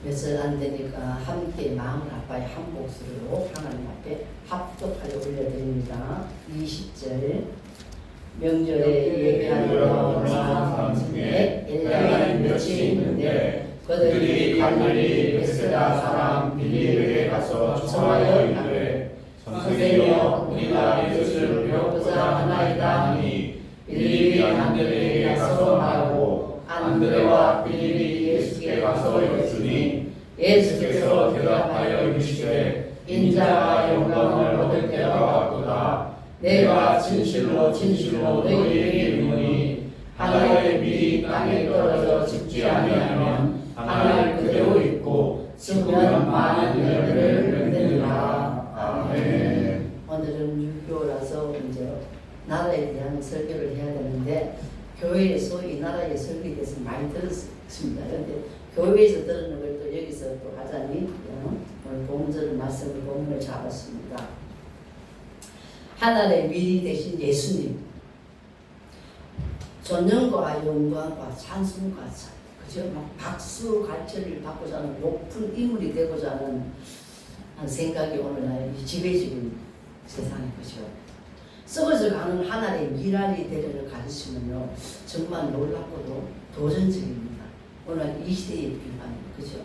몇 안 되니까 함께 마음을 아파의 한 목소리로 하나님 앞에 합독하여 올려드립니다. 20절 명절에 예배하러 사람 중에 엘리야의 몇이 있는데 그들이 갈릴리 베세다 사람 빌립에게 가서 청하여 이르되 선생이여 우리가 예수를 배우고자 하나이다 하니 빌립이 안드레에게 가서 말하고 안드레와 빌립이 예수께 가서 여쭈니 예수께서 대답하여 이르시되 인자가 영광을 얻을 때가 왔도다. 내가 진실로 진실로 너희에게 이르노니 하나의 밀이 땅에 떨어져 죽지 아니하면 하나를 그대로 있고 죽으면 많은 열매를 맺느니라. 아멘. 오늘은 유교라서 이제 나라에 대한 설교를 해야 되는데 교회에서 이 나라의 설교에 대해서 많이 들었습니다. 그런데 교회에서 들었는 걸 또 여기서 또 하자니 오늘 본절 말씀을 본문을 잡았습니다. 하늘의 미리 되신 예수님, 존영과 영광과 찬송과 그죠? 막 박수 갈채를 받고자 하는 높은 인물이 되고자 하는 생각이 오늘날 지배적인 세상의 것이요. 썩어져 가는 하늘의 미랄이 되려는 가르치면요 정말 놀랍고도 도전적입니다. 오늘 이 시대의 비판, 그죠?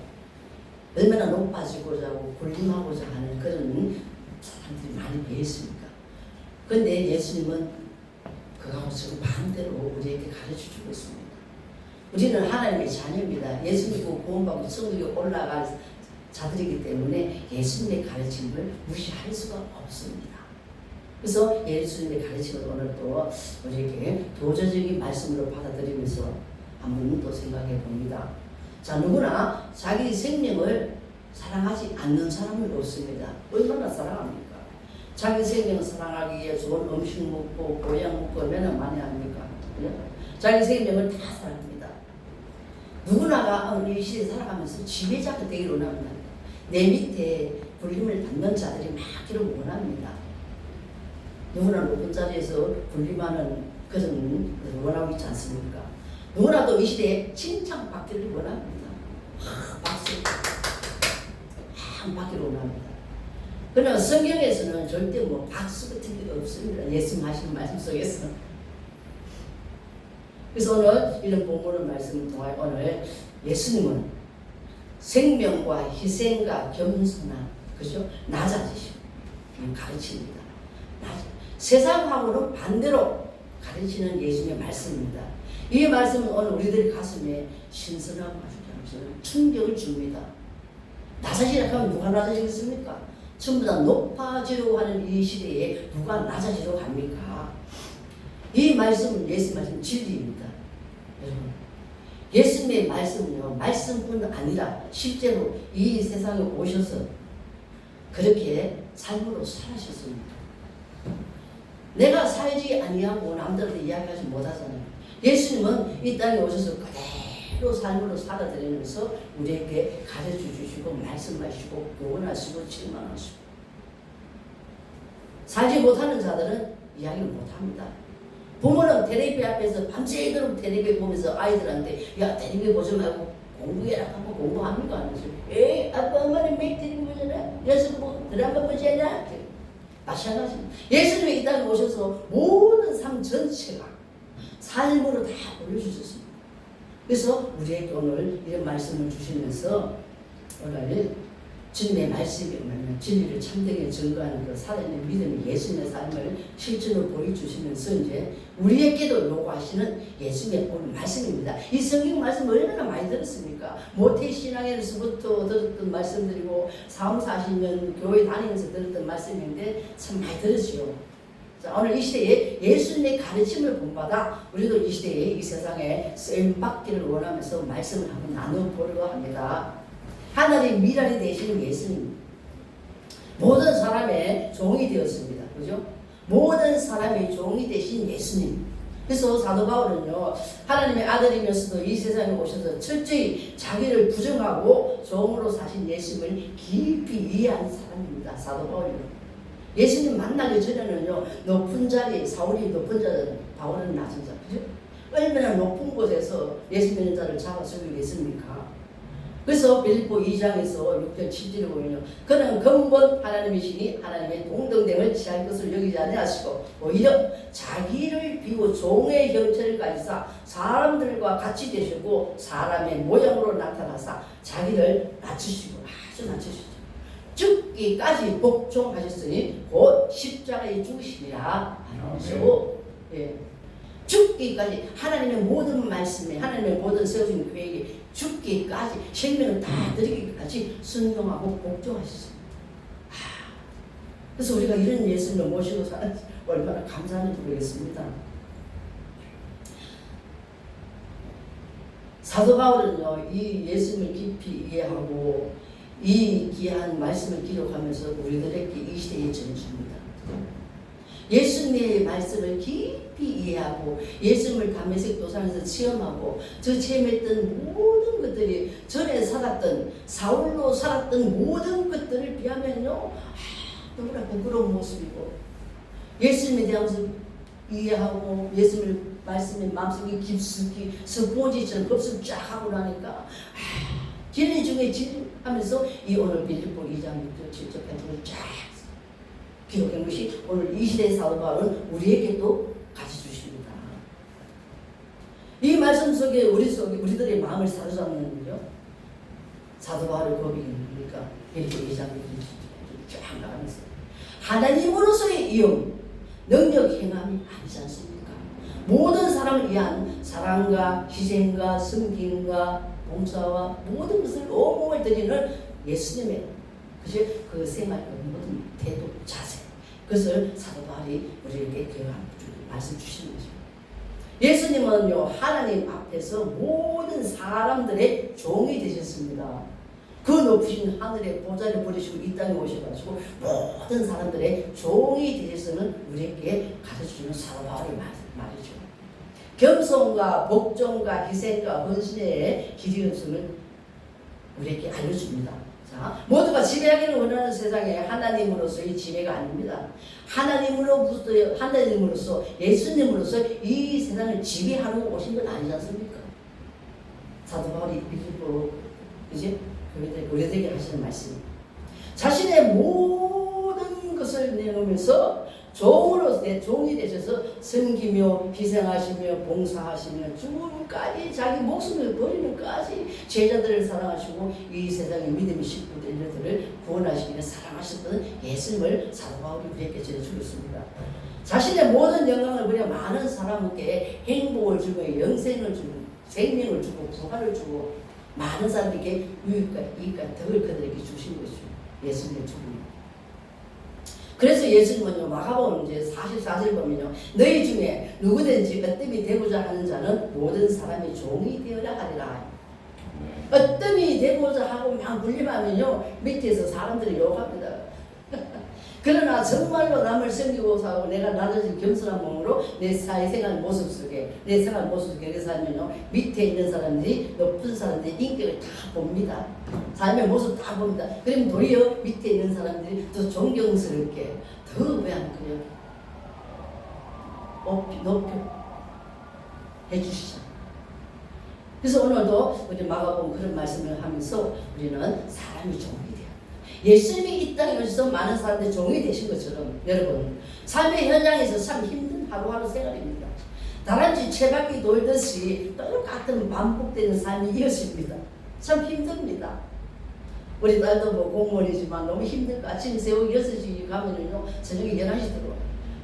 얼마나 높아지고자 하고 군림하고자 하는 그런 사람들이 많이 배웠습니까? 그런데 예수님은 그거하고 지금 반대로 우리에게 가르쳐주고 있습니다. 우리는 하나님의 자녀입니다. 예수님이 구원받고 천국에 올라갈 자들이기 때문에 예수님의 가르침을 무시할 수가 없습니다. 그래서 예수님의 가르침을 오늘 또 우리에게 도전적인 말씀으로 받아들이면서 한번 또 생각해 봅니다. 자, 누구나 자기 생명을 사랑하지 않는 사람은 없습니다. 얼마나 사랑합니까? 자기 생명을 사랑하기 위해 좋은 음식 먹고 보양 먹고 얼마나 많이 합니까? 자기 생명을 다 사랑합니다. 누구나가 이 시대에 살아가면서 지배자가 되기를 원합니다. 내 밑에 불림을 받는 자들이 많기를 원합니다. 누구나 높은 자리에서 불림하는 그런 원하고 있지 않습니까? 누구나도 이 시대에 칭찬받기를 원합니다. 박수 받기를 원합니다. 그러나 성경에서는 절대 뭐 박수 같은 게 없습니다. 예수님 하시는 말씀 속에서. 그래서 오늘 이런 본문의 말씀을 통하여 오늘 예수님은 생명과 희생과 겸손함, 그죠? 낮아지시고 가르칩니다. 세상하고는 반대로 가르치는 예수님의 말씀입니다. 이 말씀은 오늘 우리들의 가슴에 신선하고 충격을 줍니다. 낮아지려고 하면 누가 낮아지겠습니까? 전부 다 높아지려고 하는 이 시대에 누가 낮아지려고 합니까? 이 말씀은 예수 말씀 진리입니다. 여러분, 예수님의 말씀은요, 말씀뿐 아니라 실제로 이 세상에 오셔서 그렇게 삶으로 살아셨습니다. 내가 살지 아니하고 남들한테 이야기하지 못하잖아요. 예수님은 이 땅에 오셔서 그대로 삶으로 살아드리면서 우리에게 가르쳐 주시고 말씀하시고 교훈하시고 책망하시고 살지 못하는 자들은 이야기를 못합니다. 부모는 텔레비 앞에서 밤새도록 텔레비 보면서 아이들한테 야 텔레비 보지 말고 공부해라 하고 공부합니까? 안 하죠. 에이 아빠 엄마는 매일 텔레비 보잖아. 그래서 뭐 드라마 보지 않아? 마찬가지입니다. 예수님이 이 땅에 오셔서 모든 삶 전체가 삶으로 다 올려주셨습니다. 그래서 우리에게 오늘 이런 말씀을 주시면서 오늘 주님의 말씀이 오면 진리를 참되게 증거하는 그 살아있는 믿음의 예수님의 삶을 실제로 보여주시면서 이제 우리에게도 요구하시는 예수님의 오늘 말씀입니다. 이 성경 말씀 얼마나 많이 들었습니까? 모태신앙에서부터 들었던 말씀들이고 40년 교회 다니면서 들었던 말씀인데 참 많이 들었죠. 자, 오늘 이 시대에 예수님의 가르침을 본받아 우리도 이 시대에 이 세상에 쓰임받기를 원하면서 말씀을 한번 나눠보려고 합니다. 하늘의 미랄이 되시는 예수님, 모든 사람의 종이 되었습니다. 그죠? 모든 사람의 종이 되신 예수님. 그래서 사도 바울은요, 하나님의 아들이면서도 이 세상에 오셔서 철저히 자기를 부정하고 종으로 사신 예수님을 깊이 이해한 사람입니다. 사도 바울이요. 예수님 만나기 전에는요, 높은 자리, 사울이 높은 자리, 바울은 낮은 자. 그죠? 얼마나 높은 곳에서 예수 믿는 자를 잡아 죽이겠습니까? 그래서 빌립보 2장에서 6절 7절을 보면요. 그는 근본 하나님이시니 하나님의 동등됨을 취할 것을 여기지 아니하시고 오히려 자기를 비워 종의 형체를 가지사 사람들과 같이 되시고 사람의 모양으로 나타나사 자기를 낮추시고 아주 낮추시죠. 죽기까지 복종하셨으니 곧 십자가에 죽으시리라. 예. 죽기까지 하나님의 모든 말씀에 하나님의 모든 세우신 계획에 죽기까지 생명을 다 드리기까지 순종하고 복종하셨습니다. 그래서 우리가 이런 예수님을 모시고 사는 얼마나 감사한지 모르겠습니다. 사도 바울은요, 이 예수님을 깊이 이해하고 이 귀한 말씀을 기록하면서 우리들에게 이 시대에 전해줍니다. 예수님의 말씀을 깊이 이해하고 예수님을 담에색 도상에서 체험하고 저 체험했던 모든 것들이 전에 살았던 사울로 살았던 모든 것들을 비하면요 너무나 부끄러운 모습이고 예수님에 대해서 이해하고 예수님의 말씀의 마음속에 깊숙이 스포지처럼 흡수를 쫙 하고 나니까 진리 중에 진리 하면서 이 오늘 빌립보 2장 6절 7절까지 쫙 기록한 것이 오늘 이 시대의 사도 바울은 우리에게도 가르쳐 주십니다. 이 말씀 속에 우리들의 마음을 사로잡는요 사도 바울의 고백이니까 빌립보 2장 6절 쫙 나가면서 하나님으로서의 이용 능력 행함이 아니지 않습니까? 모든 사람을 위한 사랑과 희생과 섬김과 봉사와 모든 것을 온몸을 드리는 예수님의 그 생활 모든 태도 자세 그것을 사도 바울이 우리에게 말씀 주시는 거죠. 예수님은요 하나님 앞에서 모든 사람들의 종이 되셨습니다. 그 높으신 하늘의 보좌를 버리시고 이 땅에 오셔가지고 모든 사람들의 종이 되셔서는 우리에게 가르쳐주는 사도 바울의 말이죠. 겸손과 복종과 희생과 헌신의 길이 없음을 우리에게 알려줍니다. 자, 모두가 지배하기를 원하는 세상에 하나님으로서의 지배가 아닙니다. 하나님으로서 예수님으로서 이 세상을 지배하려고 오신 건 아니지 않습니까? 사도 바울이 빌립보 이제 우리들에게 하시는 말씀. 자신의 모든 것을 내놓으면서 종으로서 내 종이 되셔서 섬기며 희생하시며 봉사하시며 죽음까지 자기 목숨을 버리는까지 제자들을 사랑하시고 이 세상의 믿음의 식구들을 구원하시기 위해 사랑하셨던 예수님을 사도 바울이 우리에게 전해주고 있습니다. 자신의 모든 영광을 버려 많은 사람에게 행복을 주고 영생을 주고 생명을 주고 부활을 주고 많은 사람에게 유익과 이익과 덕을 그들에게 주신 것이죠. 예수님의 죽음. 그래서 예수님은요 마가복음 이제 44절 보면요 너희 중에 누구든지 으뜸이 되고자 하는 자는 모든 사람의 종이 되어야 하리라. 으뜸이 되고자 하고 막 물림하면요 밑에서 사람들이 욕합니다. 그러나 정말로 남을 섬기고 사고 내가 낮아진 겸손한 몸으로 내 사회생활 모습 속에 내 생활 모습 속에 살면요 밑에 있는 사람들이 높은 사람들의 인격을 다 봅니다. 삶의 모습 다 봅니다. 그럼 도리어 밑에 있는 사람들이 더 존경스럽게 더 왜 안 그래요? 높여 해주시죠. 그래서 오늘도 우리 마가복음 그런 말씀을 하면서 우리는 사람이 종이 돼요. 예수님이 이 땅에 오셔서 많은 사람들이 종이 되신 것처럼 여러분 삶의 현장에서 참 힘든 하루하루 생활입니다. 다람쥐 채바퀴 돌듯이 똑같은 반복되는 삶이 이어집니다. 참 힘듭니다. 우리 딸도 뭐 공무원이지만 너무 힘들고 아침 새벽 6시 가면은요 저녁에 11시 들어와요.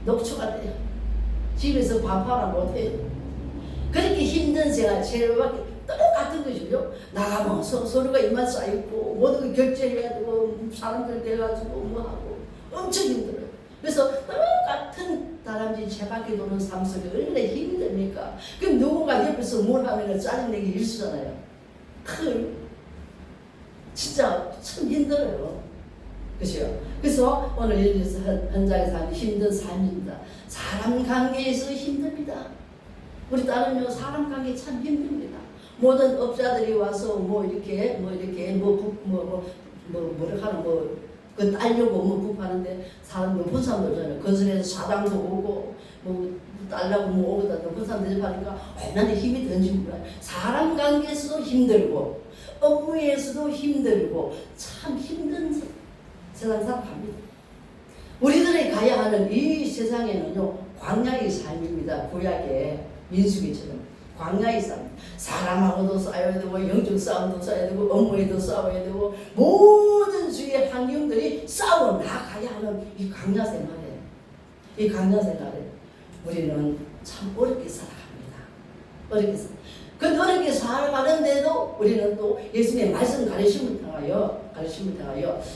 녹초가 돼요. 집에서 밥 하나 못해요. 그렇게 힘든 생활 채바퀴 똑같은 것이죠. 나가면 서로가 이만 쌓이고 모든 걸 결제해야 되고 사람들 돼가지고 뭐 하고 엄청 힘들어요. 그래서 똑같은 다람쥐 채바퀴 도는 삶 속에 얼마나 힘듭니까? 그럼 누군가 옆에서 뭘 하면 짜증내기 일수잖아요. 진짜 참 힘들어요. 그죠? 그래서 오늘 여기서 현장에서 하는 힘든 삶입니다. 사람 관계에서 힘듭니다. 우리 딸은요 사람 관계 참 힘듭니다. 모든 업자들이 와서 그 딸려고 부파는데 사람 높은 사람들잖아요. 건설에서 사당도 오고 딸라고 오고다 높은 사람들이 하니까 얼마나 힘이 든지 몰라요. 사람 관계에서도 힘들고 업무에서도 힘들고 참 힘든 세상 살아갑니다. 우리들이 가야 하는 이 세상에는요, 광야의 삶입니다. 구약의 민수기처럼 광야의 삶. 사람하고도 싸워야 되고 영적 싸움도 싸워야 되고 업무에도 싸워야 되고 모든 주의 환경들이 싸워 나가야 하는 이 광야 생활에, 이 광야 생활에 우리는 참 어렵게 살아갑니다. 어렵게 살아. 그 어렵게 살아가는데도 우리는 또 예수님의 말씀 가르침을 통하여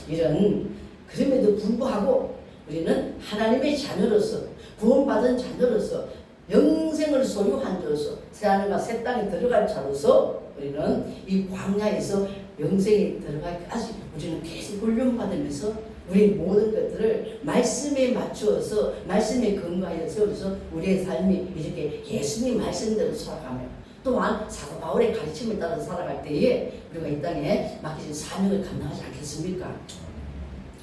이런, 그럼에도 불구하고 우리는 하나님의 자녀로서, 구원받은 자녀로서, 영생을 소유한 자로서, 새하늘과 새 땅에 들어갈 자로서 우리는 이 광야에서 영생에 들어가기까지 우리는 계속 훈련받으면서 우리 모든 것들을 말씀에 맞추어서, 말씀에 근거하여 세워서 우리의 삶이 이렇게 예수님 말씀대로 살아가며, 또한 사도 바울의 가르침을 따라 살아갈 때에 우리가 이 땅에 맡기신 사명을 감당하지 않겠습니까?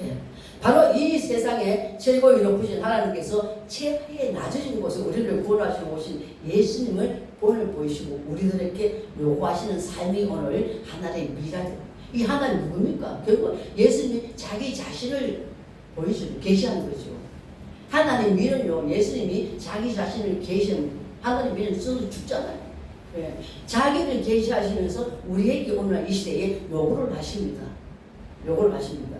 예. 바로 이 세상에 최고의 높으신 하나님께서 최하에 낮으신 곳에 우리를 구원하시러 오신 예수님을 오늘 보이시고 우리들에게 요구하시는 삶이 오늘 하나님의 미랄. 이 하나님 누굽니까? 결국 예수님이 자기 자신을 보이시고 계시하는 거죠. 하나님 미는요, 예수님이 자기 자신을 계시는, 하나님 미는 스스로 죽잖아요. 예. 자기를 계시하시면서 우리에게 오늘 이 시대에 요구를 하십니다. 요구를 하십니다.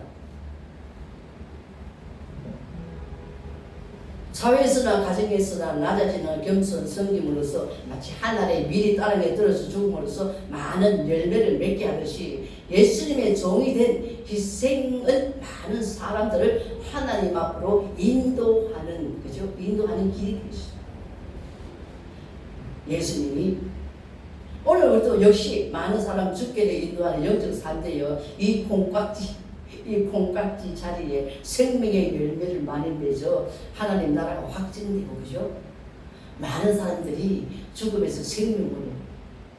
사회에서나 가정에서나 낮아지는 겸손 섬김으로써 마치 하늘의 밀이 땅에 떨어져 죽음으로써 많은 열매를 맺게 하듯이 예수님의 종이 된 희생은 많은 사람들을 하나님 앞으로 인도하는, 그죠? 인도하는 길이 되시죠. 예수님이 오늘 우리도 역시 많은 사람 죽게를 인도하는 영적 산대여 이 콩깍지 자리에 생명의 열매를 많이 맺어 하나님 나라가 확증되고, 그죠? 많은 사람들이 죽음에서 생명으로,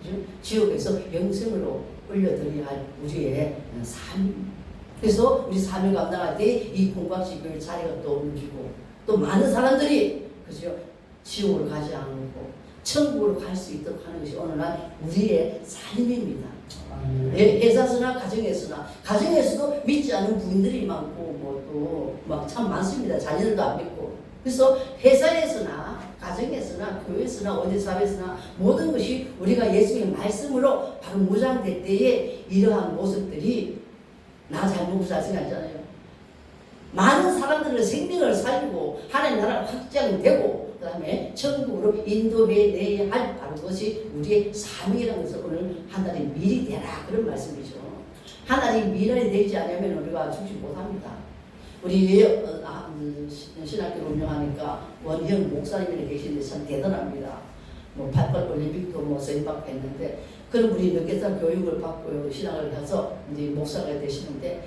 그죠? 지옥에서 영생으로 올려드려야 할 우리의 삶. 그래서 우리 삶을 감당할 때 이 콩깍지 교회 자리가 또 옮기고, 또 많은 사람들이, 그죠? 지옥으로 가지 않고 천국으로 갈 수 있도록 하는 것이 오늘날 우리의 삶입니다. 회사서나 가정에서도 믿지 않는 부인들이 많고 뭐 또 막 참 많습니다. 자녀들도 안 믿고. 그래서 회사에서나 가정에서나 교회에서나 어디 사회에서나 모든 것이 우리가 예수님의 말씀으로 바로 무장될 때에 이러한 모습들이 나 잘 먹고 잘 생각하잖아요. 많은 사람들의 생명을 살리고 하나님 나라가 확장되고 그 다음에 천국으로 인도해내야 할 바로 그것이 우리의 사명이라는 것을 오늘 하나님 미리 되라, 그런 말씀이죠. 하나님 미래에 되지 않으면 우리가 죽지 못합니다. 우리 신학교를 운영하니까 원형 목사님이 계시는데 참 대단합니다. 뭐 88 올림픽도 뭐 선임받고 그럼 우리 늦게살 교육을 받고 신학을 가서 이제 목사가 되시는데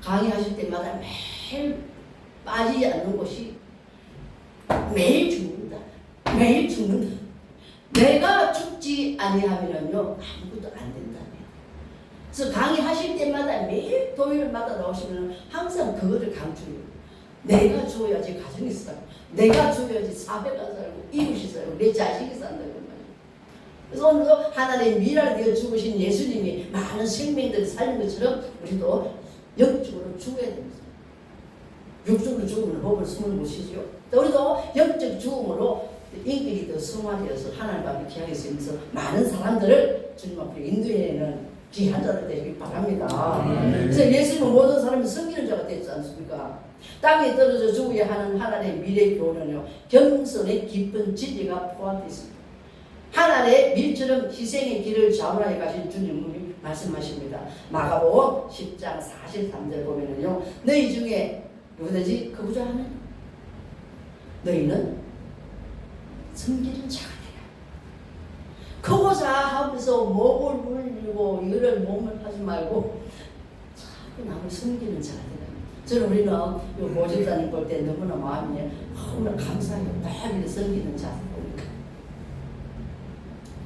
강의하실 때마다 매일 빠지지 않는 곳이 매일 죽는다. 매일 죽는다. 내가 죽지 아니하면요 아무것도 안 된다며. 그래서 강의하실 때마다 매일 토요일마다 나오시면 항상 그거를 강조해요. 내가 죽어야지 가정이 살고, 내가 죽어야지 사회가 살고, 이웃이 살고, 내 자식이 산다고 말이에요. 그래서 오늘도 하나님의 미랄 되어 죽으신 예수님이 많은 생명들을 살린 것처럼 우리도 영적으로 죽어야 됩니다. 육적으로 죽으면 법을 숨을 못 쉬죠. 우리도 영적 죽음으로 인격이 더 성화되어서 하나님 앞에 귀하게 쓰면서 많은 사람들을 주님 앞에 인도해내는 귀한 자들 되시기 바랍니다. 그래서 예수님은 모든 사람이 섬기는 자가 됐지 않습니까? 땅에 떨어져 죽어야 하는 하나님의 미래 교훈은요, 겸손의 깊은 진리가 포함되어 있습니다. 하나님의 밀처럼 희생의 길을 자원하여 가신 주님이 말씀하십니다. 마가복음 10장 43절 보면은요, 너희 중에 누구든지 거부자 하면 너희는 섬기는 자가 되라. 거부자 하면서 목을 물리고 이를 몸을 하지 말고 자꾸 남을 섬기는 자가 되라. 저는 우리는 이 모집단을 볼 때 너무나 마음이 너무나 감사해요. 늘 섬기는 자가.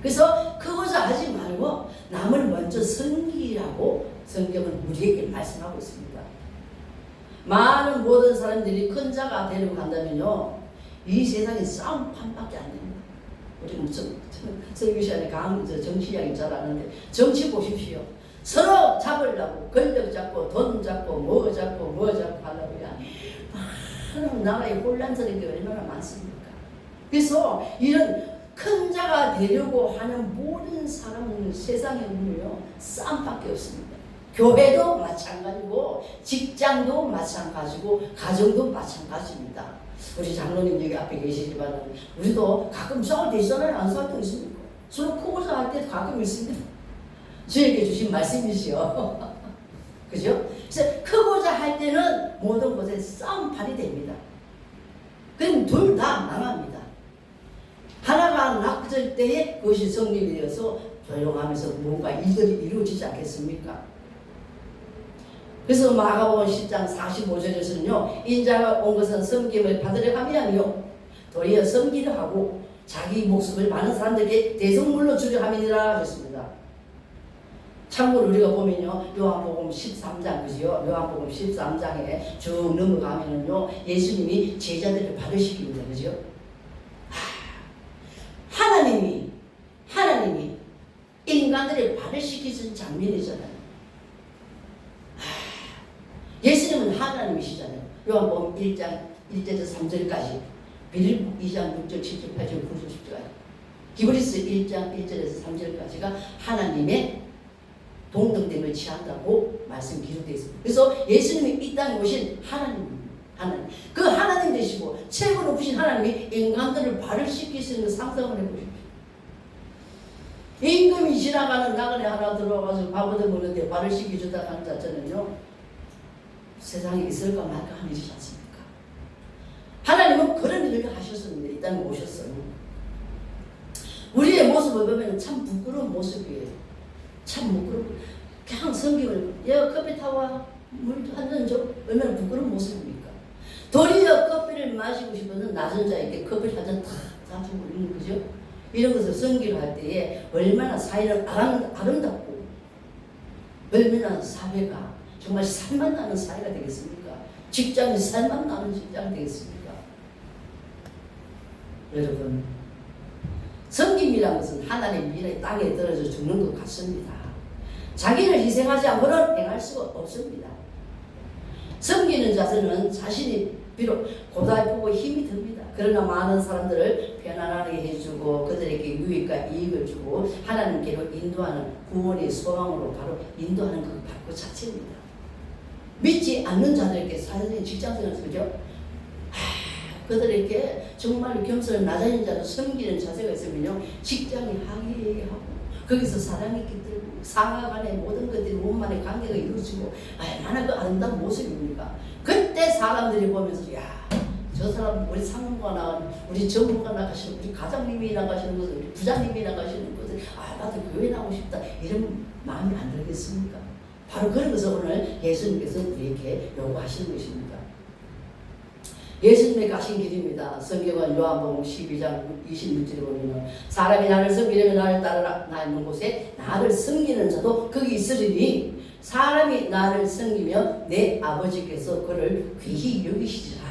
그래서 그거자 하지 말고 남을 먼저 섬기라고 성경은 우리에게 말씀하고 있습니다. 많은 모든 사람들이 큰 자가 되려고 한다면요, 이 세상에 싸움판밖에 안 됩니다. 우리는 설교 시간에 정치 이야기 잘 아는데 정치 보십시오. 서로 잡으려고 권력 잡고 돈 잡고 뭐 잡고 하려고 많은 나라의 혼란스러운 게 얼마나 많습니까? 그래서 이런 큰 자가 되려고 하는 모든 사람은 세상에 보면요 싸움밖에 없습니다. 교회도 마찬가지고 직장도 마찬가지고 가정도 마찬가지입니다. 우리 장로님 여기 앞에 계시지만 우리도 가끔 싸울 때 있잖아요. 안 싸울 때 있습니까? 서로 크고자 할 때 가끔 있습니다. 저에게 주신 말씀이시요. 그죠? 그래서 크고자 할 때는 모든 곳에 싸움판이 됩니다. 그럼 둘 다 망합니다. 하나가 낙질 때에 그것이 성립이 되어서 조용하면서 뭔가 일들이 이루어지지 않겠습니까? 그래서 마가복음 10장 45절에서는요 인자가 온 것은 섬김을 받으려 함이 아니요 도리어 섬기려 하고 자기 목숨을 많은 사람들에게 대속물로 주려 함이니라 하셨습니다. 참고로 우리가 보면요 요한복음 13장 그죠? 요한복음 13장에 쭉 넘어가면은요 예수님이 제자들을 받으시킵니다. 그죠? 하나님이 인간들을 받으시키신 장면이잖아요. 예수님은 하나님이시잖아요. 요한복음 1장 1절에서 3절까지 빌립보 2장 6절 7절 8절 9절 10절까지 히브리서 1장 1절에서 3절까지가 하나님의 동등됨을 취한다고 말씀 기록되어 있습니다. 그래서 예수님이 이 땅에 오신 하나님 그 하나님 되시고 최고 높으신 하나님이 인간들을 발을 시키시는 상상을 해보십시오. 임금이 지나가는 나그네 하나 들어와서 밥 얻어 먹는데 발을 시켜준다 하는 자체는요 세상에 있을까 말까 하는 일이지 않습니까? 하나님은 그런 일을 하셨었는데 이 땅에 오셨어요. 우리의 모습을 보면 참 부끄러운 모습이에요. 참 부끄럽고 그냥 성경을 커피 타와 물 한 잔 줘 얼마나 부끄러운 모습입니까? 도리어 커피를 마시고 싶어서 낮은 자에게 커피를 한 잔 탁 사주고 있는 거죠. 이런 것을 성기를 할 때에 얼마나 사회는 아름답고 얼마나 사회가 정말 살만 나는 사회가 되겠습니까? 직장이 살만 나는 직장이 되겠습니까? 여러분 섬김이라는 것은 하나님의 미래 땅에 떨어져 죽는 것 같습니다. 자기를 희생하지 않고는 행할 수가 없습니다. 섬기는 자세는 자신이 비록 고달프고 힘이 듭니다. 그러나 많은 사람들을 편안하게 해주고 그들에게 유익과 이익을 주고 하나님께로 인도하는 구원의 소망으로 바로 인도하는 그 자체입니다. 믿지 않는 자들에게 사실은 직장생활에서 그죠? 그들에게 정말 겸손한 나자인 자로 섬기는 자세가 있으면요 직장이 항해하고 거기서 사랑이 깃들고 상하 간의 모든 것들이 원만의 관계가 이루어지고 얼마나 그 아름다운 모습입니까? 그때 사람들이 보면서 야 저 사람 우리 상무가 나가는 우리 정부가 나가시는 우리 가장님이 나가시는 것을 우리 부장님이 나가시는 것을 나도 교회 나오고 싶다 이런 마음이 안 들겠습니까? 바로 그런 것을 오늘 예수님께서 우리에게 요구하시는 것입니다. 예수님의 가신 길입니다. 성경은 요한복음 12장 26절에 보면 사람이 나를 섬기려면 나를 따르라. 나 있는 곳에 나를 섬기는 자도 거기 있으리니 사람이 나를 섬기며 내 아버지께서 그를 귀히 여기시리라.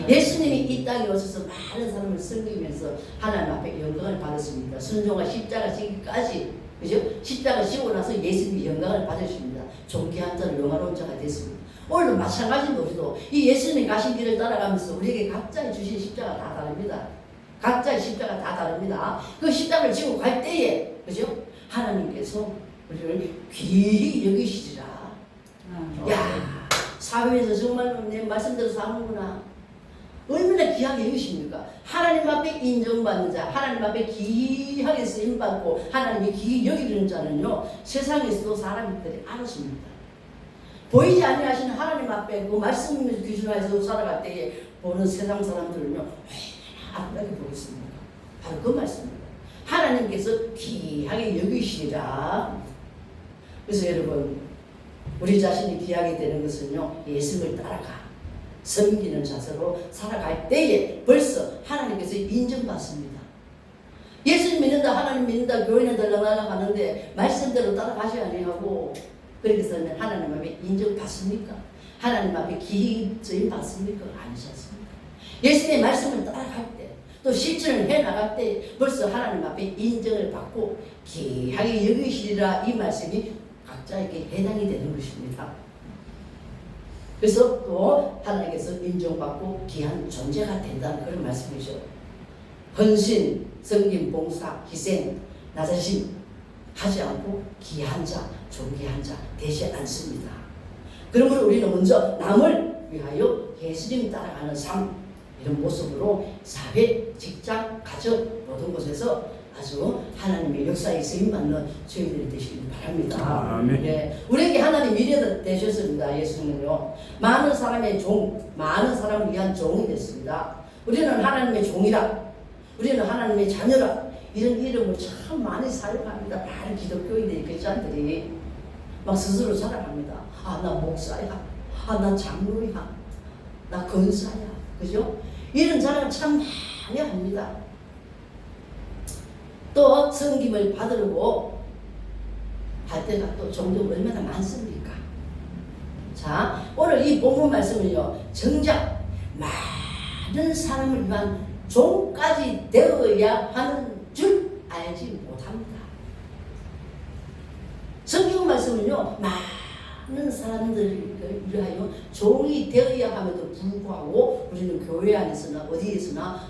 예수님이 이 땅에 오셔서 많은 사람을 섬기면서 하나님 앞에 영광을 받았습니다. 순종과 십자가 지기까지 그죠? 십자가 지고 나서 예수님이 영광을 받으십니다. 존귀한 자로 영화로운 자가 됐습니다. 오늘도 마찬가지입니다. 우리도 이 예수님이 가신 길을 따라가면서 우리에게 각자의 주신 십자가 다 다릅니다. 각자의 십자가 다 다릅니다. 그 십자가를 지고 갈 때에 그죠? 하나님께서 우리를 귀히 여기시리라. 야 사회에서 정말로 내 말씀대로 사는구나. 얼마나 귀하게 여기십니까? 하나님 앞에 인정받는 자, 하나님 앞에 귀하게 쓰임받고 하나님이 귀히 여기는 자는요 세상에서도 사람들이 알았습니다. 보이지 아니하시는 하나님 앞에 그 말씀을 기준하여서 살아갈 때에 보는 세상 사람들은요 얼마나 아름답게 보겠습니까? 바로 그 말씀입니다. 하나님께서 귀하게 여기시리라. 그래서 여러분 우리 자신이 귀하게 되는 것은요 예수를 따라가 섬기는 자세로 살아갈 때에 벌써 하나님께서 인정받습니다. 예수님 믿는다 하나님 믿는다 교회는 들락날락 하는데 말씀대로 따라가셔야 아니하고 그렇게 하면 하나님 앞에 인정받습니까? 하나님 앞에 기히 쓰임받습니까? 아니지 않습니까? 예수님의 말씀을 따라갈 때 또 실천을 해나갈 때 벌써 하나님 앞에 인정을 받고 귀하게 여기시리라 이 말씀이 각자에게 해당이 되는 것입니다. 그래서 또 하나님께서 인정받고 귀한 존재가 된다는 그런 말씀이죠. 헌신, 섬김, 봉사, 희생, 나 자신 하지 않고 귀한 자, 존귀한 자 되지 않습니다. 그러므로 우리는 먼저 남을 위하여 예수님 따라가는 삶, 이런 모습으로 사회, 직장, 가정 모든 곳에서 아주 하나님의 역사에 쓰임받는 저희들이 되시길 바랍니다. 아멘. 네, 우리에게 하나님 미래가 되셨습니다. 예수님은요. 많은 사람의 종, 많은 사람을 위한 종이 됐습니다. 우리는 하나님의 종이라, 우리는 하나님의 자녀라, 이런 이름을 참 많이 사용합니다. 많은 기독교인들이, 크리스찬들이 막 스스로 자랑합니다. 아, 나 목사야. 아, 나 장로야. 나 권사야. 그죠? 이런 자랑을 참 많이 합니다. 또 섬김을 받으려고 할 때가 또 종종 얼마나 많습니까? 자, 오늘 이 본문 말씀은요, 정작 많은 사람을 위한 종까지 되어야 하는 줄 알지 못합니다. 성경 말씀은요, 많은 사람들을 위하여 종이 되어야 함에도 불구하고 우리는 교회 안에서나 어디에서나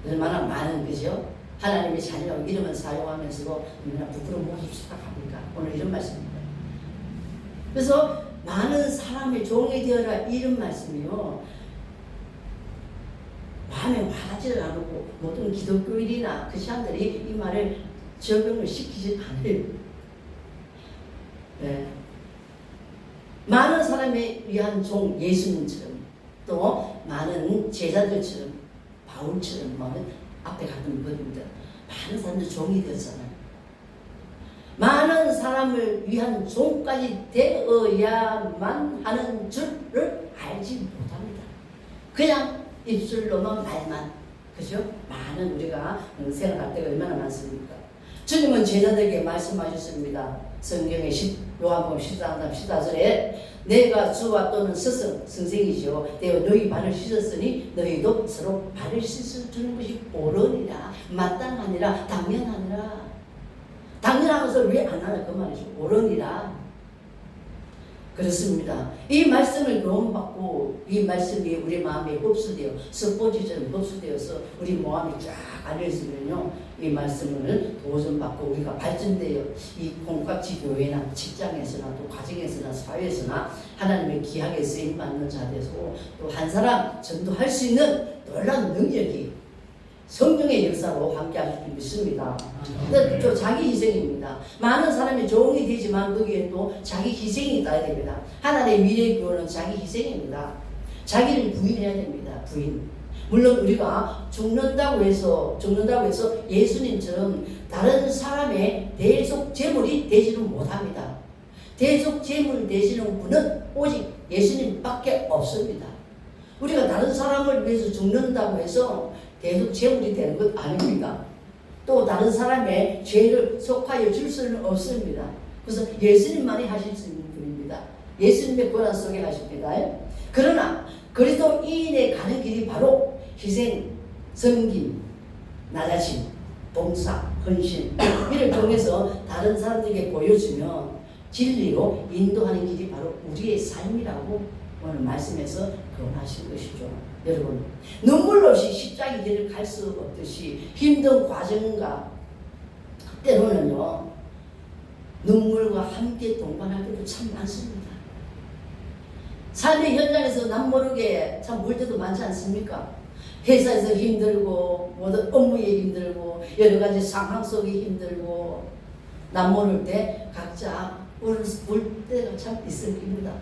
얼마나 많은, 그죠? 하나님의 자녀라고 이름을 사용하면서도 얼마나 부끄러운 모습을 생각합니까? 오늘 이런 말씀입니다. 그래서 많은 사람의 종이 되어라, 이런 말씀이요, 마음에 와닿지를 않고 모든 기독교인이나 크리스찬들이 이 말을 적용을 시키지 않아요. 네. 많은 사람에 위한 종, 예수님처럼, 또 많은 제자들처럼, 바울처럼 앞에 갔던 분들, 많은 사람들 종이 되었잖아요. 많은 사람을 위한 종까지 되어야만 하는 줄을 알지 못합니다. 그냥 입술로만 말만, 그죠? 많은 우리가 생각할 때가 얼마나 많습니까? 주님은 제자들에게 말씀하셨습니다. 성경의 요한복음 14장 14절에 내가 주와 또는 스승, 선생이죠. 내가 너희 발을 씻었으니 너희도 서로 발을 씻어주는 것이 옳으니라, 마땅하니라, 당연하니라. 당연한 것을 왜 안 하나 그 말이죠. 옳으니라. 그렇습니다. 이 말씀을 교훈받고 이 말씀이 우리 마음에 흡수되어 스포지처럼 흡수되어서 우리 마음이 쫙 알려지면요, 이 말씀을 도전받고 우리가 발전되어 이 콩깍지 교회나 직장에서나 또 가정에서나 사회에서나 하나님의 귀하게 쓰임받는 자 되고 또 한 사람 전도할 수 있는 놀라운 능력이 성령의 역사로 함께 하실 줄 믿습니다. 또 자기 희생입니다. 많은 사람이 종이 되지만 거기에 또 자기 희생이 있어야 됩니다. 하나님의 미래의 교훈은 자기 희생입니다. 자기를 부인해야 됩니다. 부인. 물론 우리가 죽는다고 해서 예수님처럼 다른 사람의 대속 제물이 되지는 못합니다. 대속 제물 되시는 분은 오직 예수님밖에 없습니다. 우리가 다른 사람을 위해서 죽는다고 해서 대속 제물이 되는 것 아닙니다. 또 다른 사람의 죄를 속하여 줄 수는 없습니다. 그래서 예수님만이 하실 수 있는 분입니다. 예수님의 권한 속에 하십니다. 그러나 그리스도인의 가는 길이 바로 희생, 섬김, 나 자신, 봉사, 헌신 이를 통해서 다른 사람들에게 보여주면 진리로 인도하는 길이 바로 우리의 삶이라고 오늘 말씀에서 권하신 것이죠. 여러분, 눈물 없이 십자가 길을 갈 수 없듯이 힘든 과정과 때로는요, 눈물과 함께 동반할 때도 참 많습니다. 삶의 현장에서 남모르게 참 볼 때도 많지 않습니까? 회사에서 힘들고 모든 업무에 힘들고 여러 가지 상황 속에 힘들고 남모를 때 각자 울 때가 참 있을 겁니다.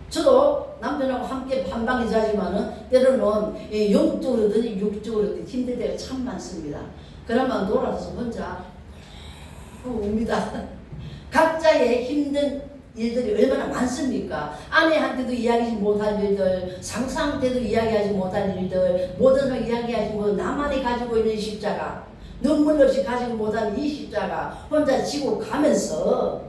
저도 남편하고 함께 한 방에 자지만은 때로는 영적으로든 육적으로든 힘들 때가 참 많습니다. 그러면 돌아서서 혼자 웁니다. 각자의 힘든 일들이 얼마나 많습니까? 아내한테도 이야기하지 못할 일들, 상사한테도 이야기하지 못할 일들, 모든 걸 이야기하지 못한 나만이 가지고 있는 십자가, 눈물 없이 가지고 못한 이 십자가 혼자 지고 가면서,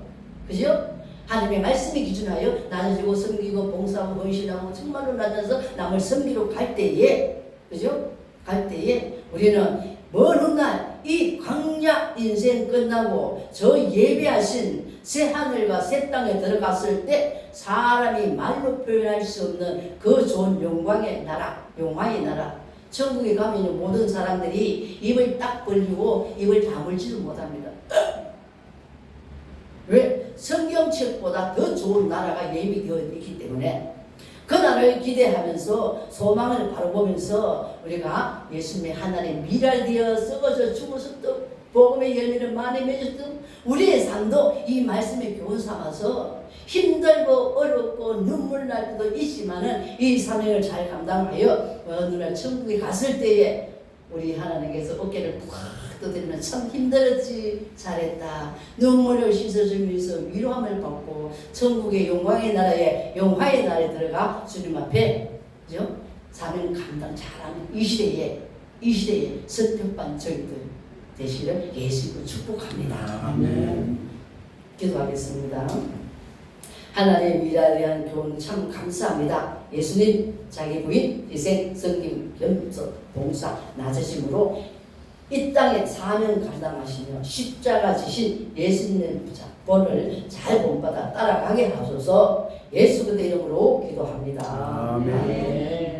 그죠? 하나님의 말씀에 기준하여 낮아지고 섬기고 봉사하고 헌신하고 정말로 낮아서 남을 섬기러 갈 때에, 그죠? 갈 때에 우리는 먼 훗날 이 광야 인생 끝나고 저 예배하신 새 하늘과 새 땅에 들어갔을 때 사람이 말로 표현할 수 없는 그 좋은 영광의 나라, 영화의 나라. 천국에 가면 모든 사람들이 입을 딱 벌리고 입을 다물지도 못합니다. 왜? 성경책보다 더 좋은 나라가 예비되어 있기 때문에 그 나라를 기대하면서 소망을 바라보면서 우리가 예수님의 하나님 미랄되어 썩어져 죽어서도 복음의 열매를 많이 맺었던 우리의 삶도 이 말씀의 교훈 삼아서 힘들고 어렵고 눈물 날 때도 있지만은 이 사명을 잘 감당하여 어느 날 천국에 갔을 때에 우리 하나님께서 어깨를 푹 떠들면 참 힘들었지 잘했다 눈물을 씻어주면서 위로함을 받고 천국의 영광의 나라에 영화의 나라에 들어가 주님 앞에 그죠? 사명 감당 잘하는 이 시대에 선택받은 저희들 되시기를 예수님으로 축복합니다. 아멘. 기도하겠습니다. 하나님의 미랄한 교훈 참 감사합니다. 예수님 자기 부인 희생 성김 겸석 봉사 낮으심으로 이 땅에 사명 감당하시며 십자가 지신 예수님의 본을 잘 본받아 따라가게 하소서. 예수 그리스도 이름으로 기도합니다. 아멘. 아멘.